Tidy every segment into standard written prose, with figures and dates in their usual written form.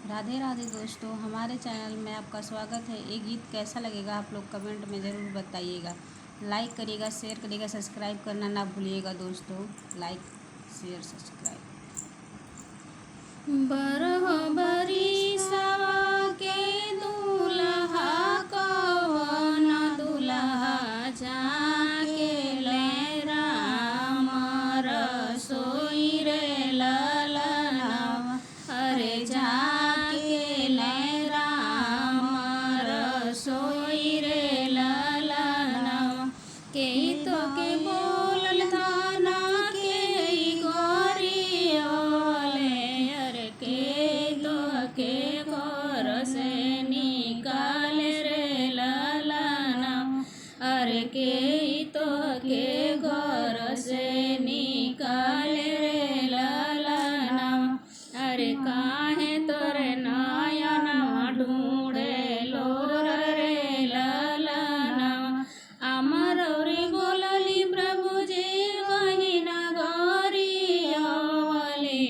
राधे राधे दोस्तों, हमारे चैनल में आपका स्वागत है। ये गीत कैसा लगेगा आप लोग कमेंट में ज़रूर बताइएगा। लाइक करिएगा, शेयर करिएगा, सब्सक्राइब करना ना भूलिएगा दोस्तों। लाइक शेयर सब्सक्राइब। बरहबरीसवा के दुल्हा कवन दुल्हा जाके ले राम रसोई रे ललनवा। अरे जाके ले राम रसोई रे ललनवा। के तो के बोलल थाना के गोरी ओले। अरे के तो के घर से निकाल रे ललनवा। अरे के तो के घर से निकाल रे ललनवा। अरे काहे तोरे नयनवा ढूंढे लोर रे ललनवा। अमरौरी बोलली प्रभु जी बहिना गौरी आवले।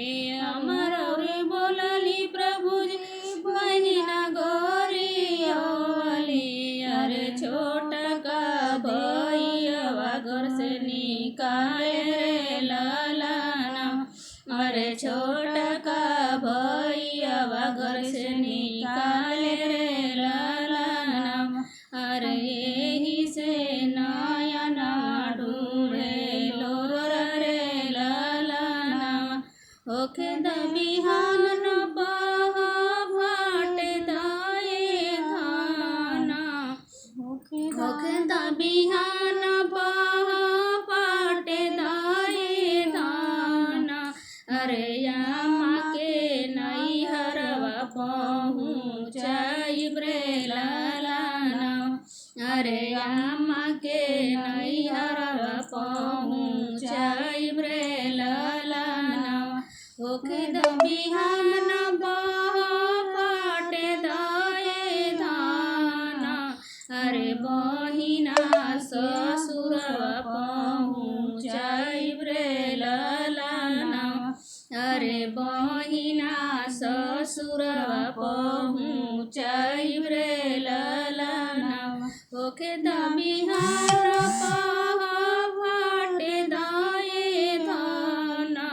अमरौरी बोलली प्रभु जी बहिना गौरी आवले। अरे छोटका भैया घर से निकाल रे ललनवा। अरे छोटका भैया घर से निकाल रे ललनवा। अरे यही से नयनवा ढूंढे लोर रे ललनवा। होखे द बिहान न बह फाटे दाए धाना। होखे द बिहान बह फाटे दाए धाना। अरे यामा के नैहरवा पहुँचाइब रे ललनवा। अरे यामा के नैहरवा पहुँचाइब रे ललनवा। होखे द बिहान बह फाटे दाए धाना। अरे बहिना ससुरवा पहुँचाइब रे ललनवा। अरे बहिना ससुरवा पहुँचाइब रे ललनवा। होखे द बिहान फाटे दाए धाना।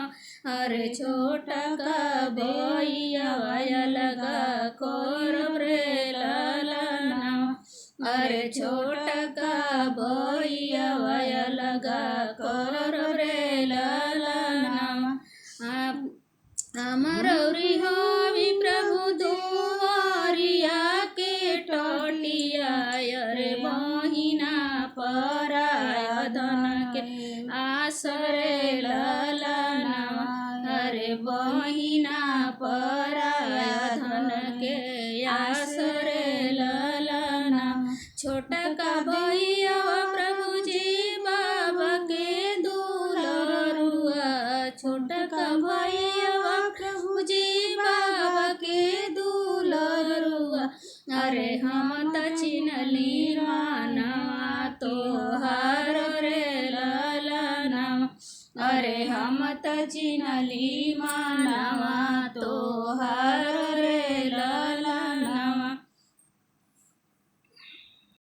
अरे छोटका भैया अलगा करब रे ललनवा। अरे छोटका भैया अलगा करब रे ललनवा। अमरौरी हवी प्रभु दुआरिया के टोटिया। अरे बहिना पराया धन के आसरे ललनवा। अरे बहिना पराया धन के आसरे ललनवा। छोटका भैया प्रभु जी बाबा के दुलरुआ। छोटका भैया प्रभु जी बाबा के दुलरुआ। अरे हम त चिन्हली मानवा तोहार रे ललनवा। अरे हम त चिन्हली मानवा तोहार